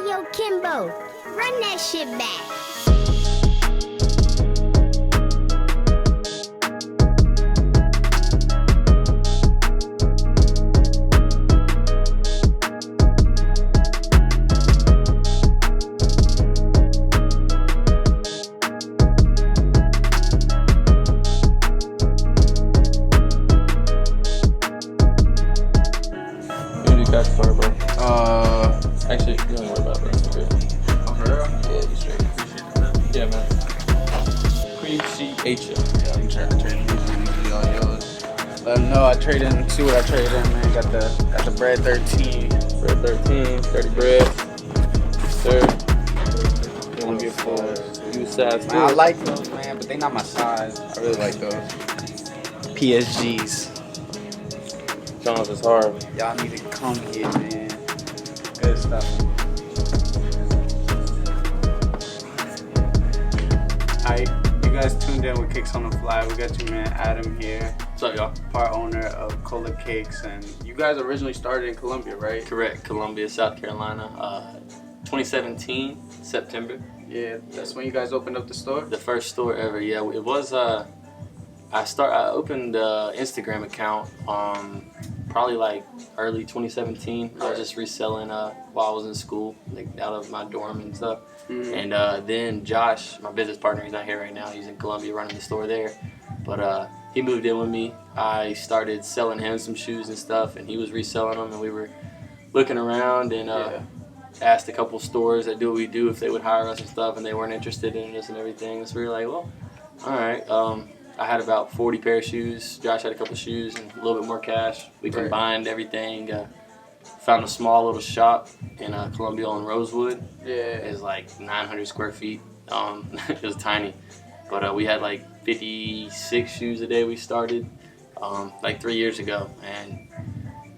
yo, Kimbo, run that shit back. Actually, you don't worry about it, bro. It's good. Oh, for real? Yeah, you straight. Appreciate it, man. Yeah, man. Appreciate you. Yeah, I'm trying to trade these on yours. Let them know I trade in. See what I trade in, man. Got the bread 13. Bread 13, 30 bread. Sir. Columbia Fours. You size Man, I like those, man, but they not my size. I really like those. PSGs. John's is hard. Y'all need to come here, man. Good stuff. Alright, you guys tuned in with Kicks on the Fly. We got your man Adam here. What's up, y'all? Part owner of Colakicks, and you guys originally started in Columbia, right? Correct. Columbia, South Carolina. 2017, September. Yeah, that's when you guys opened up the store? The first store ever. Yeah, it was. I opened the Instagram account probably like early 2017. I was just reselling while I was in school, like out of my dorm and stuff. And then Josh, my business partner, he's not here right now. He's in Columbia running the store there. But he moved in with me. I started selling him some shoes and stuff, and he was reselling them. And we were looking around and asked a couple stores that do what we do if they would hire us and stuff, and they weren't interested in us and everything. So we were like, well, all right. I had about 40 pair of shoes. Josh had a couple of shoes and a little bit more cash. We combined everything. Found a small little shop in Columbia on Rosewood. Yeah. It's like 900 square feet. It was tiny. But we had like 56 shoes a day we started like 3 years ago. And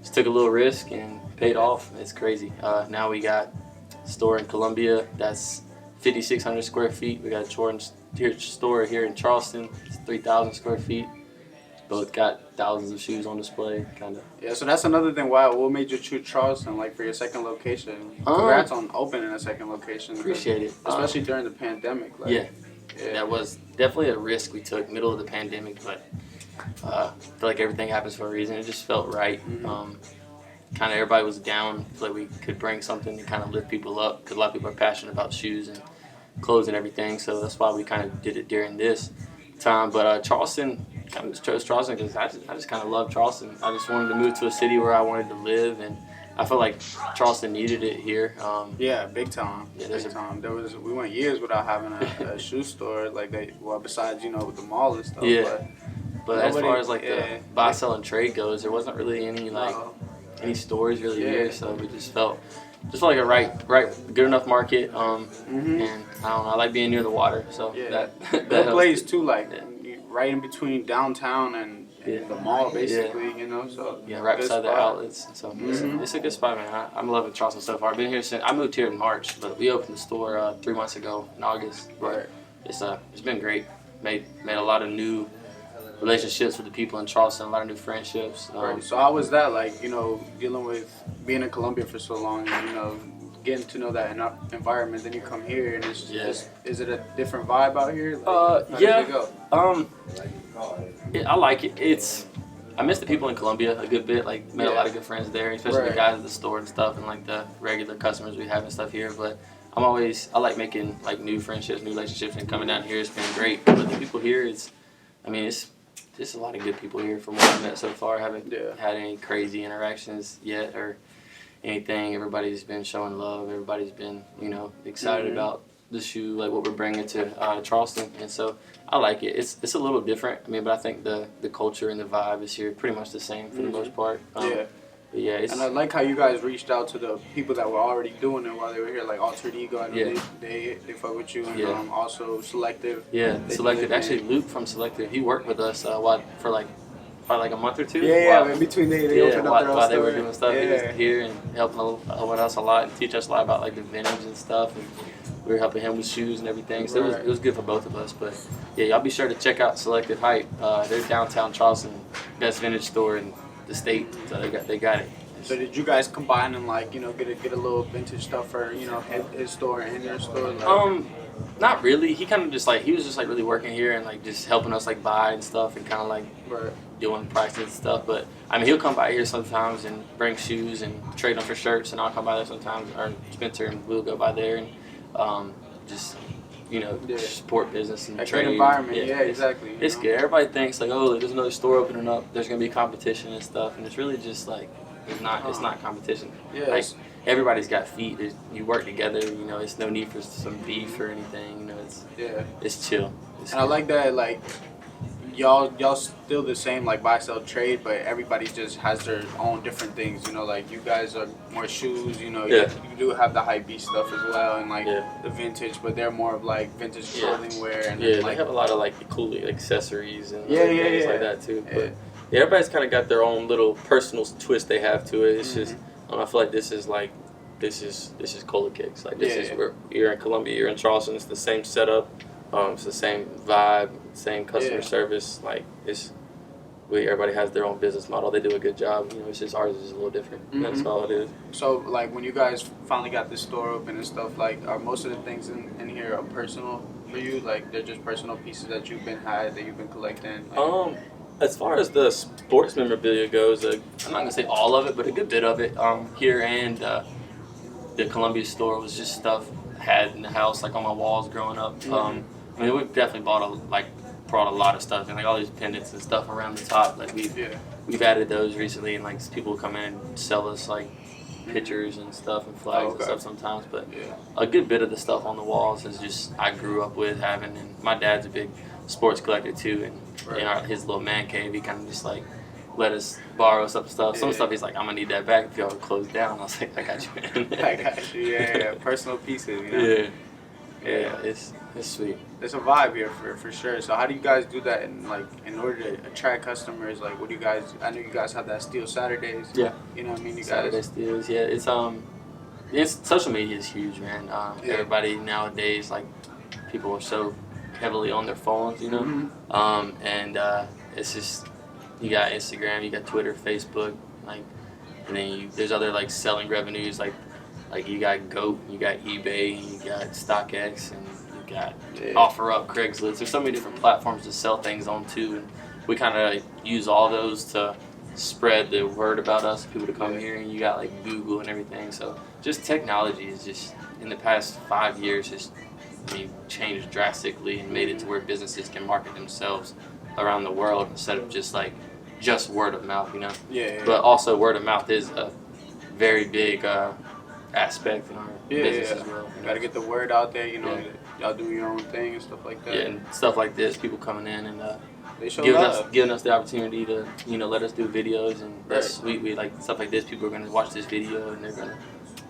just took a little risk and paid off. It's crazy. Now we got a store in Columbia that's 5,600 square feet. We got a store here in Charleston. It's 3,000 square feet. Both got thousands of shoes on display, kind of. Yeah, so that's another thing. What made you choose Charleston, like for your second location? Congrats on opening a second location. Appreciate it. Especially during the pandemic. Like, yeah, that was definitely a risk we took, middle of the pandemic, but I feel like everything happens for a reason. It just felt right. Kind of everybody was down. I feel like we could bring something to kind of lift people up, because a lot of people are passionate about shoes and clothes and everything, so that's why we kind of did it during this time. But Charleston, kind of chose Charleston because I just kind of love Charleston. I just wanted to move to a city where I wanted to live, and I felt like Charleston needed it here. Yeah, big time. Yeah, big time. We went years without having a shoe store like that. Well, besides with the mall and stuff. Yeah. But as far as like the buy, sell, and trade goes, there wasn't really any any stores really here, so we just felt like a right good enough market. And I don't know, I like being near the water, so that place too, like right in between downtown and the mall, basically. So right beside the outlets. So it's a good spot, man. I'm loving Charleston so far. I've been here since I moved here in March, but we opened the store 3 months ago in August. But it's been great. Made a lot of new relationships with the people in Charleston, a lot of new friendships. So how was that, like, dealing with being in Columbia for so long, and, getting to know that environment, then you come here, and it's just, is it a different vibe out here? Like, how did it go? I like it. I miss the people in Columbia a good bit, like, met a lot of good friends there, especially the guys at the store and stuff, and, like, the regular customers we have and stuff here, but I like making, like, new friendships, new relationships, and coming down here has been great. But the people here, it's a lot of good people here from what I've met so far. I haven't had any crazy interactions yet or anything. Everybody's been showing love. Everybody's been, excited about the shoe, like what we're bringing to Charleston. And so I like it. It's a little different. But I think the culture and the vibe is here pretty much the same for the most part. But yeah, and I like how you guys reached out to the people that were already doing it while they were here, like Altered Ego. I know they fuck with you, and also Selective. Yeah, Selective. Actually, Luke from Selective, he worked with us for like a month or two. In between they opened up their own while they store. were doing stuff. He was here and helping us a lot and teach us a lot about like the vintage and stuff. And we were helping him with shoes and everything. So it was good for both of us. But yeah, y'all be sure to check out Selective Hype. They're downtown Charleston, best vintage store in the state. So they got it. So did you guys combine and like get a little vintage stuff for his store and your store? Like? Not really. He kind of just like he was just like really working here and like just helping us like buy and stuff and kind of like doing prices and stuff. But I mean, he'll come by here sometimes and bring shoes and trade them for shirts, and I'll come by there sometimes. Or Spencer and we'll go by there and just support business and trade. Good environment. Yeah, exactly. It's good. Everybody thinks like, oh, there's another store opening up. There's gonna be competition and stuff, and it's really just like it's not competition. Yeah. Like, everybody's got feet. You work together. It's no need for some beef or anything. It's chill. And I like that. Like, y'all still the same, like buy sell trade, but everybody just has their own different things. Like you guys are more shoes. You do have the hype beast stuff as well, and like the vintage, but they're more of like vintage clothing wear. And they like, have a lot of like the cool accessories and things like that too. But everybody's kind of got their own little personal twist they have to it. It's just. I feel like this is Colakicks. Like this is where you're in Columbia, you're in Charleston. It's the same setup, it's the same vibe, same customer service. Like everybody has their own business model. They do a good job. It's just ours is a little different. That's all it is. So like when you guys finally got this store open and stuff, like are most of the things in here are personal for you? Like they're just personal pieces that you've been collecting. Like, as far as the sports memorabilia goes, I'm not gonna say all of it, but a good bit of it here and the Columbia store was just stuff I had in the house, like on my walls growing up. I mean, we've definitely brought a lot of stuff and like all these pendants and stuff around the top. Like we've added those recently, and like people come in and sell us like pictures and stuff and flags and stuff sometimes. But a good bit of the stuff on the walls is just I grew up with having, and my dad's a big sports collector too, and in his little man cave, he kind of just like let us borrow some stuff. Some stuff he's like, I'm gonna need that back if y'all close down. I was like, I got you, man. I got you. Yeah, personal pieces. Yeah, it's sweet. There's a vibe here for sure. So how do you guys do that in order to attract customers? Like, what do you guys? I know you guys have that Steel Saturdays. Yeah. You know what I mean? You Saturday guys. Steals. Yeah, it's social media is huge, man. Everybody nowadays, like, people are so heavily on their phones, and it's just you got Instagram, you got Twitter, Facebook, like, and then there's other like selling revenues like you got Goat, you got eBay, you got StockX, and you got OfferUp, Craigslist. There's so many different platforms to sell things on too, and we kind of use all those to spread the word about us, people to come here, and you got like Google and everything. So just technology is just in the past 5 years has changed drastically and made it to where businesses can market themselves around the world instead of just word of mouth, But also word of mouth is a very big aspect in our business as well. You gotta get the word out there, y'all do your own thing and stuff like that. Yeah, and stuff like this, people coming in and they show giving us the opportunity to let us do videos, and that's sweet. We like stuff like this. People are gonna watch this video and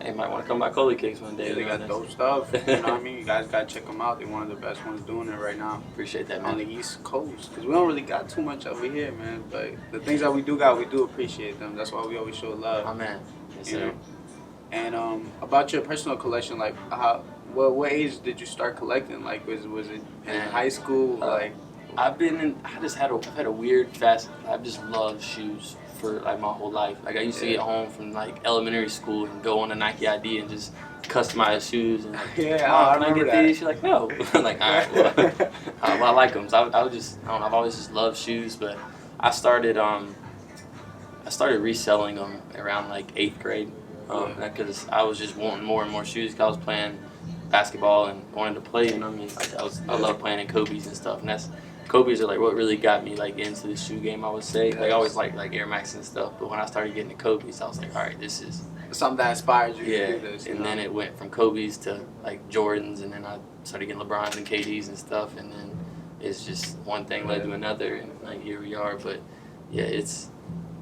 they might want to come by Colakicks one day. Yeah, they got dope stuff. You know what I mean? You guys gotta check them out. They're one of the best ones doing it right now. Appreciate that, man. On the East Coast, because we don't really got too much over here, man. But the things that we do got, we do appreciate them. That's why we always show love. Oh man, yes, sir. And about your personal collection, like what age did you start collecting? Like was it in high school? Like I've had a weird I've just loved shoes for like my whole life. Like I used to get home from like elementary school and go on a Nike ID and just customize shoes and like, Mom, can I get these? She's like, no. I'm like, all right, well, I like them. So I've always just loved shoes, but I started reselling them around like 8th grade. Because I was just wanting more and more shoes because I was playing basketball and wanted to play in them. I love playing in Kobe's and stuff, and Kobe's are like what really got me like into the shoe game, I would say. Like I always liked like Air Max and stuff, but when I started getting to Kobe's, I was like, all right, this is something that inspired you to do this. And then it went from Kobe's to like Jordans, and then I started getting LeBrons and KD's and stuff, and then it's just one thing led to another, and like here we are. But yeah,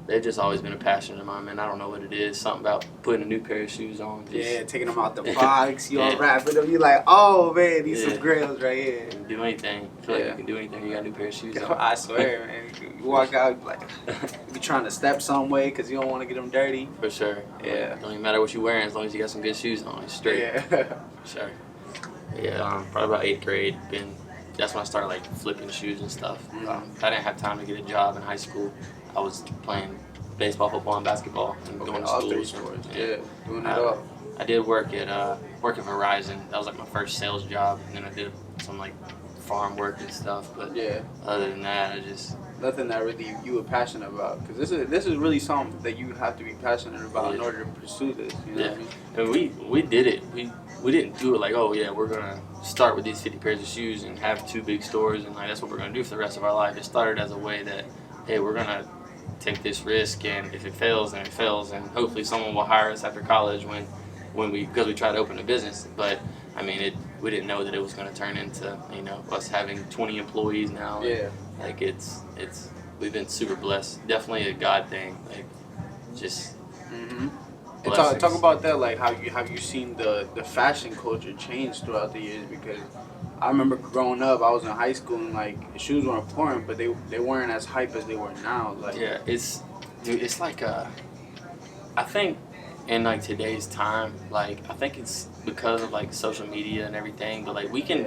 they've just always been a passion of mine, man. I don't know what it is. Something about putting a new pair of shoes on. Taking them out the box. You unwrapping them. You're like, oh, man, these some grails right here. You can do anything. I feel like you can do anything. You got a new pair of shoes on. I swear, man. You walk out, like, you be trying to step some way because you don't want to get them dirty. For sure. Yeah. Don't even matter what you're wearing as long as you got some good shoes on. It's straight. Yeah. For sure. Yeah, probably about 8th grade. That's when I started, like, flipping shoes and stuff. I didn't have time to get a job in high school. I was playing baseball, football, and basketball, and going to all schools. three sports. Yeah, doing it I, all. I did work at Verizon. That was like my first sales job, and then I did some like farm work and stuff. But Yeah. other than that, I just Nothing that really you were passionate about, because this is really something that you have to be passionate about in order to pursue this. You know what I mean? And we did it. We didn't do it like, oh yeah, we're gonna start with these 50 pairs of shoes and have 2 big stores and like that's what we're gonna do for the rest of our life. It started as a way that, hey, we're gonna take this risk, and if it fails, then it fails, and hopefully someone will hire us after college because we try to open a business. But I mean, we didn't know that it was going to turn into us having 20 employees now. Yeah. Like we've been super blessed. Definitely a God thing. Like just. And blessings. talk about that. Like how you seen the fashion culture change throughout the years? Because I remember growing up, I was in high school and like shoes were important, but they weren't as hype as they were now. Like yeah, it's like I think in like today's time, like I think it's because of like social media and everything, but like we can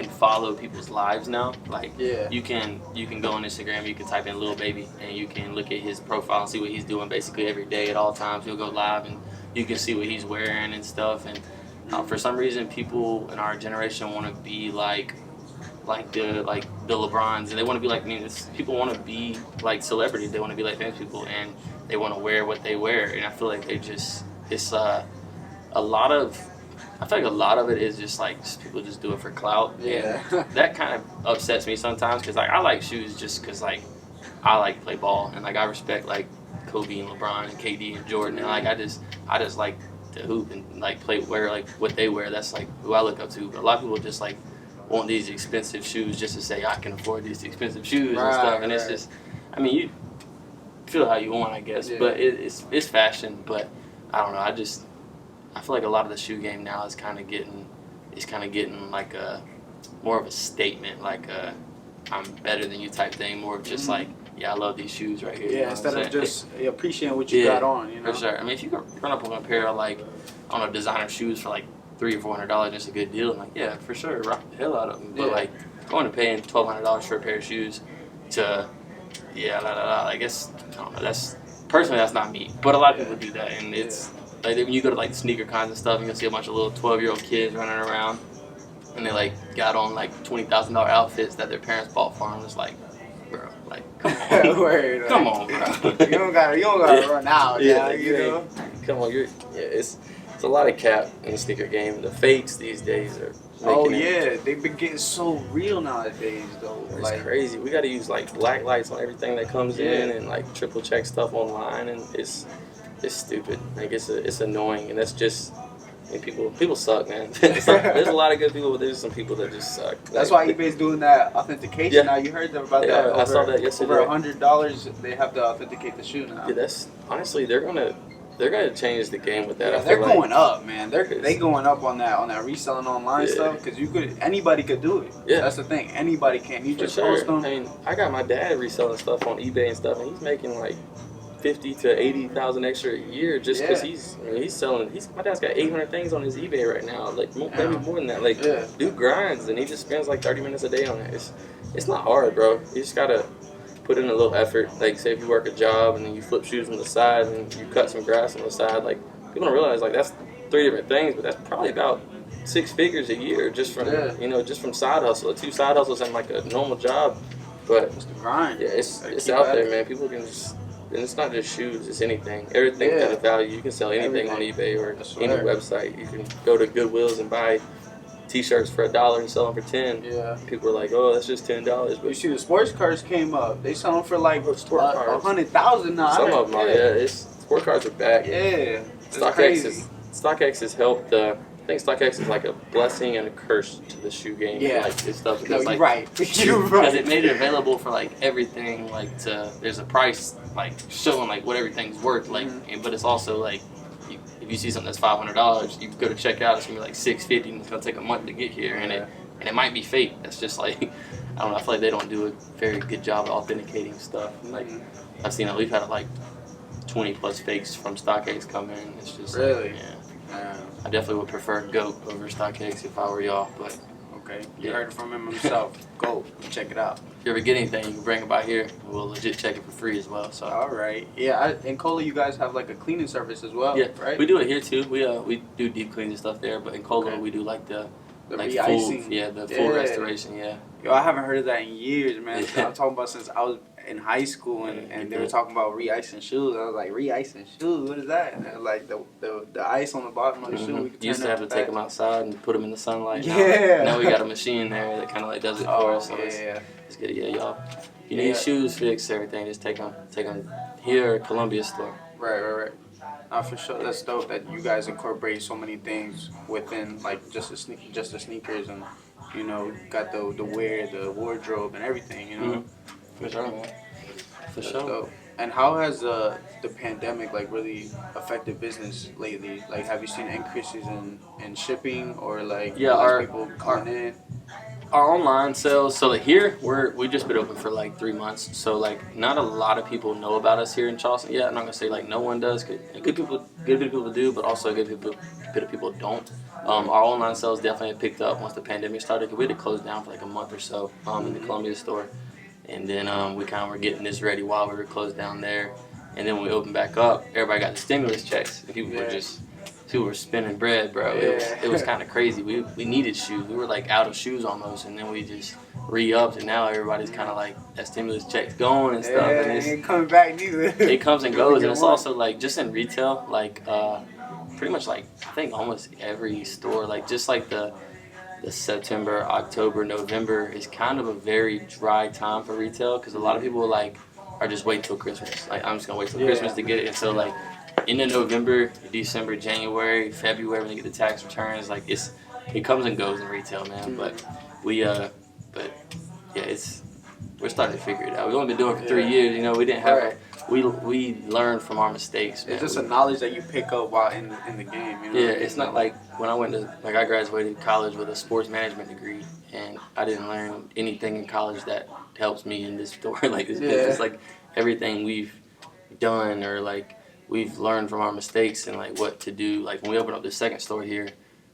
follow people's lives now. Like you can go on Instagram, you can type in Lil Baby and you can look at his profile and see what he's doing basically every day at all times. He'll go live and you can see what he's wearing and stuff. And for some reason, people in our generation want to be like the LeBrons, and they want to be like people want to be like celebrities. They want to be like famous people, and they want to wear what they wear. And I feel like I feel like a lot of it is just like people just do it for clout. Yeah. And that kind of upsets me sometimes because like I like shoes just because like I like to play ball and like I respect like Kobe and LeBron and KD and Jordan and like I just like to hoop and like wear like what they wear. That's like who I look up to. But a lot of people just like want these expensive shoes just to say I can afford these expensive shoes and stuff. And it's just, I mean, you feel how you want, I guess. Yeah. But it's fashion. But I don't know. I feel like a lot of the shoe game now is kind of getting like a more of a statement, like a I'm better than you type thing. More of just like, yeah, I love these shoes right here. Yeah, instead of just appreciating what you got on. You know? For sure. I mean, if you run up on a pair of like, I don't know, designer shoes for like $300 or $400, it's a good deal. I'm like, yeah, for sure, rock the hell out of them. But like going to paying $1,200 for a pair of shoes to, I guess I don't know. That's not me. But a lot of people do that, and it's like when you go to like sneaker cons and stuff, you'll see a bunch of little 12-year-old kids running around, and they like got on like $20,000 outfits that their parents bought for them. It's like, bro, like come on, Word, come on, bro. you don't gotta run out. You know? Come on, it's a lot of cap in the sneaker game. The fakes these days are they've been getting so real nowadays though. It's like crazy. We got to use like black lights on everything that comes in and like triple check stuff online, and it's stupid. Like it's annoying, and that's just. I mean, people suck, man. There's a lot of good people, but there's some people that just suck. That's why eBay's doing that authentication now. You heard about that? I saw that yesterday. Over $100, they have to authenticate the shoe now. Yeah, that's honestly they're gonna change the game with that. Yeah, they're going up, man. They're going up on that reselling online stuff because anybody could do it. Yeah, that's the thing. Anybody can. You just post them. I mean, I got my dad reselling stuff on eBay and stuff, and he's making like 50 to 80,000 extra a year just because he's selling. My dad's got 800 things on his eBay right now, like maybe more than that. Like, dude grinds and he just spends like 30 minutes a day on it. It's not hard, bro. You just gotta put in a little effort. Like, say if you work a job and then you flip shoes on the side and you cut some grass on the side, like people don't realize like that's 3 different things, but that's probably about 6 figures a year just from just from side hustle, 2 side hustles and like a normal job. But it's the grind. Yeah, it's out there, man. People can just. And it's not just shoes, it's anything. Everything has a value. You can sell anything on eBay or any website. You can go to Goodwills and buy T-shirts for $1 and sell them for $10. Yeah. People are like, oh, that's just $10. But you see, the sports cars came up. They sell them for like $100,000 now. Some of them are, sport cars are back. Yeah. StockX has helped. I think StockX is like a blessing and a curse to the shoe game. Yeah. Like this stuff. No, you're right. You're right. Because it made it available for like everything. Like there's a price like showing like what everything's worth. Like, but it's also like if you see something that's $500, you go to check out, it's gonna be like $650, and it's gonna take a month to get here, and it might be fake. That's just like I don't know. I feel like they don't do a very good job of authenticating stuff. Like I've seen we've had like 20 plus fakes from StockX come in. It's just really I definitely would prefer GOAT over StockX if I were y'all, but Okay, you Yeah. heard it from him himself. Go check it out. If you ever get anything, you can bring it by here. We'll legit check it for free as well. So. All right. Yeah, in Cola, you guys have like a cleaning service as well, Yeah, right? we do it here too. We do deep cleans and stuff there, but in Cola Okay. we do like the like re-icing. full, the full restoration. Yeah. Yo, I haven't heard of that in years, man. Yeah. I'm talking about since I was in high school, and they were talking about re-icing shoes. I was like, re-icing shoes? What is that? And they're like the ice on the bottom of the shoe. We could Used to turn have to that take back. them outside and put them in the sunlight. Yeah. Now we got a machine there that kind of like does it for us. So yeah. it's good. Yeah, y'all. If you need shoes fixed, everything, just take them here at Columbia store. Right. For sure, that's dope that you guys incorporate so many things within like just the sneakers, and you know got the wear, the wardrobe, and everything. You know, For sure, man. For That's sure. dope. And how has the pandemic like really affected business lately? Like, have you seen increases in shipping or like less people coming in? Our online sales, so like here we just been open for like 3 months, so like not a lot of people know about us here in Charleston yet. I'm not gonna say like no one does. Good bit of people do, but also a bit of people don't. Our online sales definitely picked up once the pandemic started. Cause we had to close down for like a month or so in the Columbia store, and then we kind of were getting this ready while we were closed down there, and then when we opened back up, everybody got the stimulus checks, and people were spinning bread, bro. It was kind of crazy. We needed shoes. We were like out of shoes almost, and then we just re-upped, and now everybody's kind of like that stimulus check's going and stuff. Yeah, and it ain't coming back neither. It comes and goes, and it's also like just in retail, like pretty much like I think almost every store, like just like the September, October, November is kind of a very dry time for retail because a lot of people like are just waiting till Christmas. Like I'm just gonna wait till Christmas to get it, and so like. Into November, December, January, February when they get the tax returns, like it comes and goes in retail, man. But we're starting to figure it out. We've only been doing it for 3 years, you know. We didn't have we learned from our mistakes, man. It's just a knowledge that you pick up while in the game, you know. Yeah, it's not like when I went to I graduated college with a sports management degree, and I didn't learn anything in college that helps me in this store. Like this business, like everything we've done or like. We've learned from our mistakes and like what to do. Like when we opened up the second store here,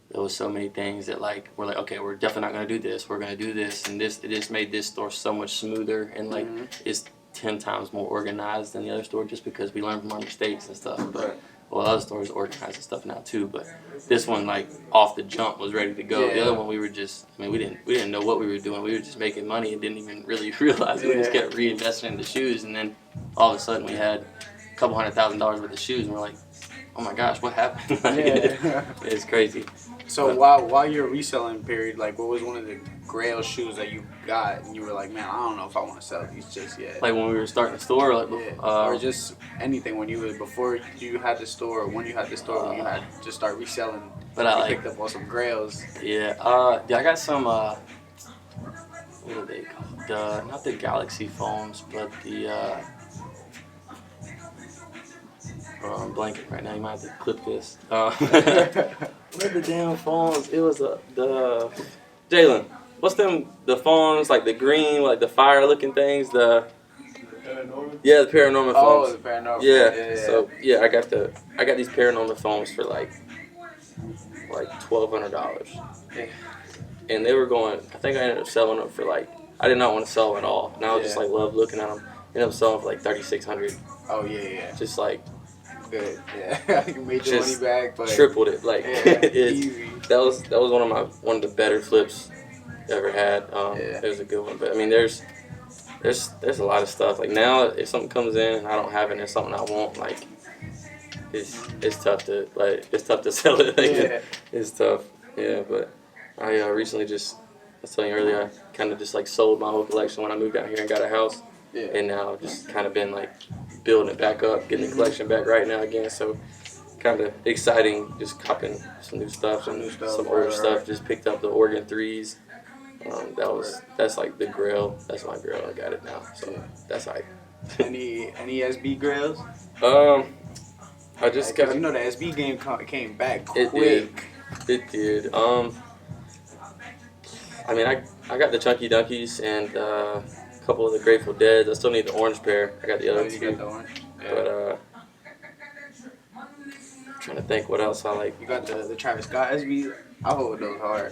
there was so many things that like we're like, okay, we're definitely not gonna do this. We're gonna do this, and it just made this store so much smoother and like it's 10 times more organized than the other store just because we learned from our mistakes and stuff. But other stores are organized and stuff now too. But this one like off the jump was ready to go. The other one we were just, we didn't know what we were doing. We were just making money and didn't even really realize it. We just kept reinvesting in the shoes, and then all of a sudden we had couple $100,000 worth of shoes, and we're like, oh my gosh, what happened? It's crazy. So while your reselling period, like what was one of the grail shoes that you got and you were like, man, I don't know if I want to sell these just yet? Like when we were starting the store, like or just anything when you were before you had the store, or when you had the store, when you had just start reselling. But I picked up on some grails. I got some what are they called? Not the Galaxy phones, but the I'm blanking right now. You might have to clip this. What are the damn phones? It was the Jalen. What's them? The phones like the green, like the fire-looking things. The paranormal. Yeah, the paranormal phones. Oh, the paranormal. Yeah. So I got these paranormal phones for like $1,200. And they were going. I think I ended up selling them for like. I did not want to sell them at all. And I was just like love looking at them. Ended up selling for like $3,600. Oh yeah. Just like. Good. Yeah. You made your money back, but tripled it. Like easy. That was one of the better flips ever had. It was a good one. But I mean, there's a lot of stuff. Like now, if something comes in and I don't have it, and it's something I want, like it's tough to sell it. Like, it's tough. Yeah, but I recently I was telling you earlier, I kind of just like sold my whole collection when I moved out here and got a house. Yeah. And now just kind of been like building it back up, getting the collection back right now again. So kind of exciting, just copping some new stuff, some older stuff. Just picked up the Oregon 3s. That's like the grail. That's my grail. I got it now. So that's like. Any SB grails? I just got. You know the SB game came back quick. It did. I mean, I got the Chunky Dunkies and a couple of the Grateful Deads. I still need the orange pair. I got the other two. You got the orange. Yeah. But I'm trying to think what else I like. You got the Travis Scott SB. I hold those hard.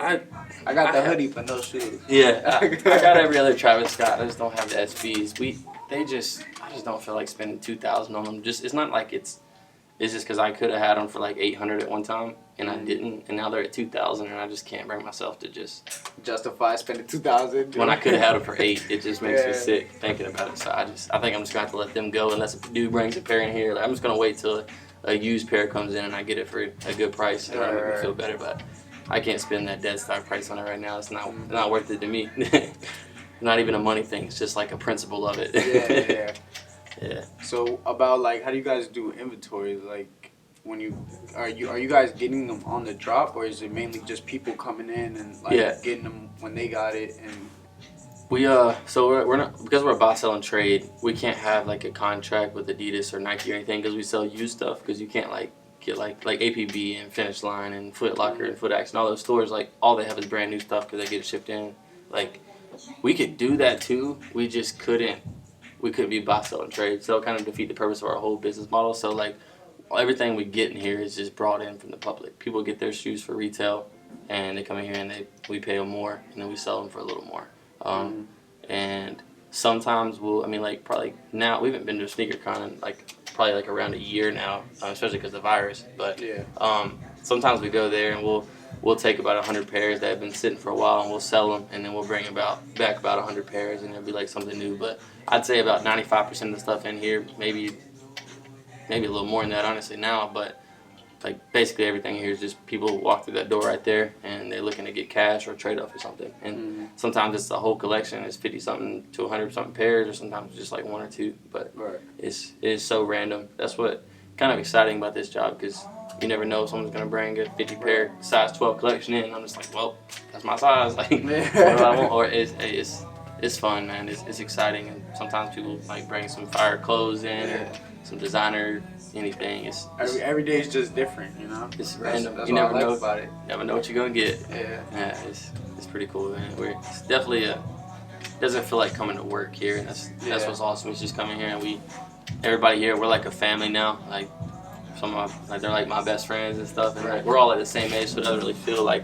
I got the hoodie but no shoes. Yeah, I got every other Travis Scott. I just don't have the SBs. I just don't feel like spending $2,000 on them. It's not like it's just because I could have had them for like $800 at one time and I didn't, and now they're at $2,000, and I just can't bring myself to just justify spending $2,000 when I could have had them for $8. It just makes me sick thinking about it. So I think I'm just gonna have to let them go unless a dude brings a pair in here. Like, I'm just gonna wait till a used pair comes in and I get it for a good price and that'll make me feel better. But I can't spend that dead stock price on it right now. It's not worth it to me. Not even a money thing. It's just like a principle of it. Yeah. So about like, how do you guys do inventory? Like, when are you guys getting them on the drop, or is it mainly just people coming in and like getting them when they got it? And so we're not, because we're a buy sell and trade. We can't have like a contract with Adidas or Nike or anything because we sell used stuff. Because you can't like get like APB and Finish Line and Foot Locker and Foot Action, all those stores. Like all they have is brand new stuff because they get it shipped in. Like we could do that too. We just couldn't. We couldn't be buy, sell, and trade. So it'll kind of defeat the purpose of our whole business model. So like everything we get in here is just brought in from the public. People get their shoes for retail, and they come in here and we pay them more, and then we sell them for a little more. And sometimes probably now we haven't been to a sneaker con in probably around a year now, especially because of the virus. But sometimes we go there and we'll take about 100 pairs that have been sitting for a while and we'll sell them, and then we'll bring back about 100 pairs, and it'll be like something new. But I'd say about 95% of the stuff in here, maybe a little more than that honestly now, but like basically everything here is just people walk through that door right there and they're looking to get cash or trade off or something. And sometimes it's the whole collection. It's 50 something to 100 something pairs, or sometimes it's just like one or two. But it's so random. That's what kind of exciting about this job, because you never know if someone's gonna bring a 50 pair size 12 collection in. And I'm just like, well, that's my size. Like, what do I want? Or it's fun, man. It's exciting, and sometimes people like bring some fire clothes in or some designer anything. It's every day is just different, you know. It's random. That's You what never I like know about it. Never know what you're gonna get. Yeah. It's pretty cool, man. It's definitely doesn't feel like coming to work here, and that's what's awesome. It's just coming here, and everybody here, we're like a family now. Like they're like my best friends and stuff, and like we're all at the same age, so it doesn't really feel like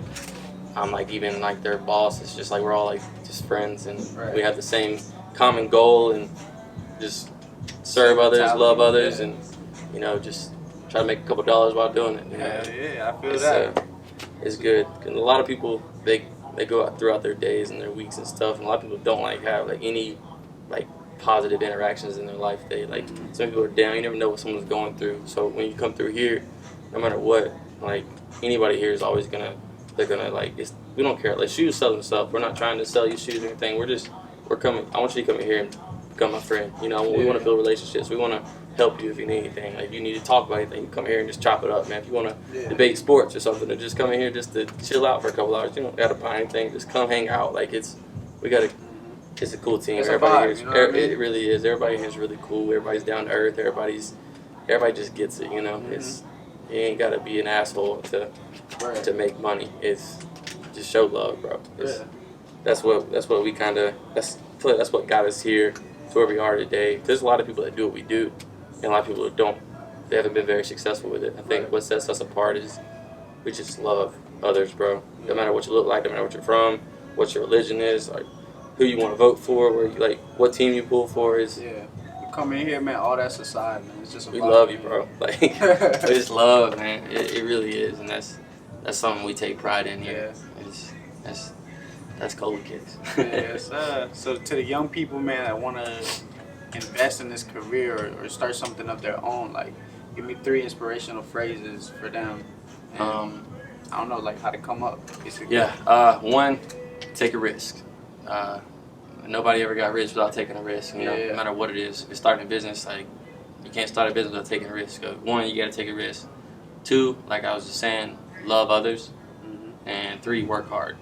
I'm like even like their boss. It's just like we're all like just friends, and we have the same common goal, and just serve others, love others, and just try to make a couple dollars while doing it. I feel that. It's good. And a lot of people they go out throughout their days and their weeks and stuff, and a lot of people don't like have like any like positive interactions in their life. They like some people are down. You never know what someone's going through. So when you come through here, no matter what, like anybody here is always they're gonna like we don't care. Like shoes sell themselves. We're not trying to sell you shoes or anything. We're coming. I want you to come in here and become my friend. We want to build relationships. We want to help you if you need anything. Like if you need to talk about anything, you come here and just chop it up, man. If you want to debate sports or something, or just come in here just to chill out for a couple hours, you don't gotta buy anything. Just come hang out. Like it's a cool team. Everybody here, it really is. Everybody here is really cool. Everybody's down to earth. Everybody just gets it. It's you ain't gotta be an asshole to make money. It's just show love, bro. That's what got us here to where we are today. There's a lot of people that do what we do, and a lot of people that don't. They haven't been very successful with it. I think what sets us apart is we just love others, bro. No matter what you look like, no matter what you're from, what your religion is, like who you want to vote for, where you like what team you pull for is. You come in here, man. All that's aside, man. It's just we love you, bro. Like we just love, man. It really is, and that's something we take pride in here. That's Colakicks. Yes. So to the young people, man, that want to invest in this career or start something of their own, like give me 3 inspirational phrases for them. And, I don't know, like how to come up, basically. One, take a risk. Nobody ever got rich without taking a risk. No matter what it is. If you're starting a business, like you can't start a business without taking a risk. One, you got to take a risk. 2, like I was just saying, love others. And 3, work hard.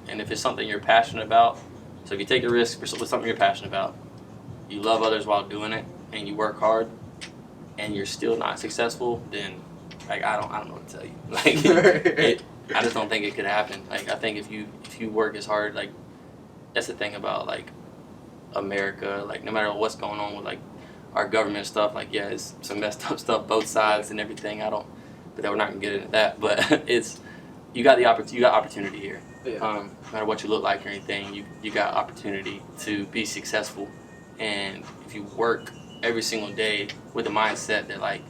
And if it's something you're passionate about, so if you take a risk with something you're passionate about, you love others while doing it, and you work hard, and you're still not successful, then like I don't know what to tell you. Like I just don't think it could happen. Like I think if you work as hard, like that's the thing about like America. Like no matter what's going on with like our government stuff, like it's some messed up stuff both sides and everything. But we're not gonna get into that. But you got opportunity here. Yeah. No matter what you look like or anything, you got opportunity to be successful. And if you work every single day with the mindset that like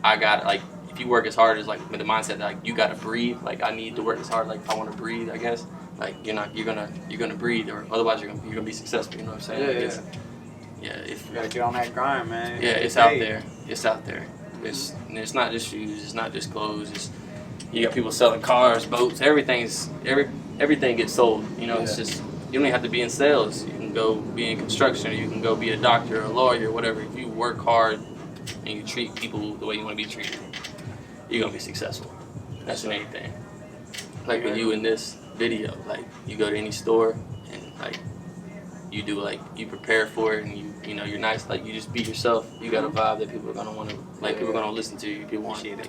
if you work as hard as like with the mindset that like you gotta breathe, like I need to work as hard like if I want to breathe, I guess. Like you're gonna breathe, or otherwise you're gonna be successful. You know what I'm saying? Yeah, Yeah. you gotta get on that grind, man. Yeah, it's out there. It's out there. It's not just shoes. It's not just clothes. You got people selling cars, boats. Everything gets sold. You know, it's just you don't even have to be in sales. You can go be in construction. Or you can go be a doctor, or a lawyer, whatever. If you work hard and you treat people the way you want to be treated, you're gonna be successful. That's in anything. Like with you in this video, like you go to any store and like you do like you prepare for it, and you know you're nice, like you just be yourself. You got a vibe that people are gonna want to like. People are gonna listen to you. People want it.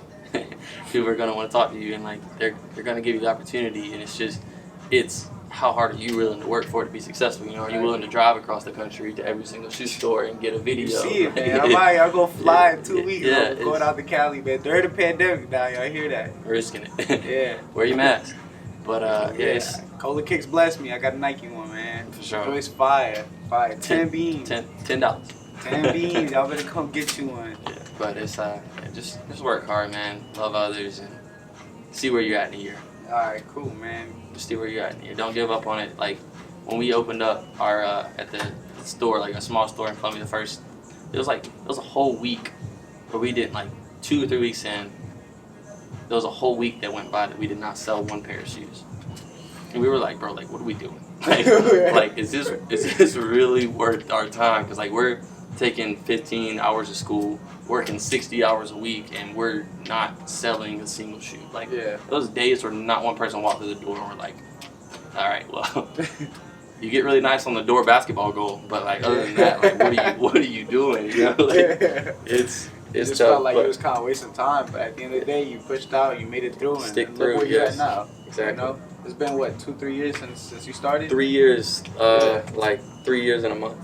People are gonna want to talk to you, and like they're gonna give you the opportunity. And it's how hard are you willing to work for it to be successful? You know, are you willing to drive across the country to every single shoe store and get a video? You see it, man. I'll go fly in 2 weeks. Yeah, going out to Cali, man. During the pandemic now, y'all hear that? Risking it. Yeah. Wear your mask. But it's Colakicks blessed me. I got a Nike one, man. For sure. Joyce fire. 10 beans. $10. 10 beans. Y'all better come get you one. Yeah, but it's just work hard, man. Love others and see where you're at in the year. All right, cool, man. Just see where you're at in the year. Don't give up on it. Like when we opened up our at the store, like a small store in Columbia, it was a whole week where we didn't, like 2 or 3 weeks in. There was a whole week that went by that we did not sell one pair of shoes, and we were like, bro, like what are we doing? Like is this really worth our time? Because like we're taking 15 hours of school, working 60 hours a week, and we're not selling a single shoe. Like those days where not one person walked through the door and we're like, all right, well, you get really nice on the door basketball goal, but like other than that, like what are you doing? You know, like It just tough, felt like it was kind of wasting time, but at the end of the day, you pushed out, you made it through, and Stick look through, where you're yes. at now. Exactly. You know? It's been what, 2-3 years since you started? 3 years, like 3 years and a month.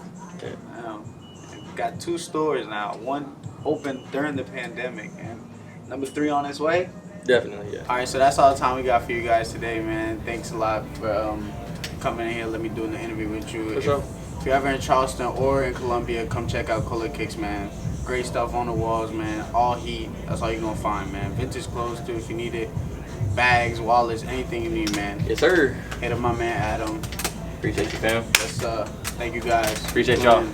Yeah. Wow. Got 2 stores now. One opened during the pandemic, and number 3 on its way. Definitely, yeah. All right, so that's all the time we got for you guys today, man. Thanks a lot for coming in here. Let me do an interview with you. For sure. If you're ever in Charleston or in Columbia, come check out Colakicks, man. Great stuff on the walls, man. All heat. That's all you're gonna find, man. Vintage clothes too, if you need it. Bags, wallets, anything you need, man. Yes, sir. Hit up my man Adam. Appreciate you, fam. Thank you guys. Appreciate y'all.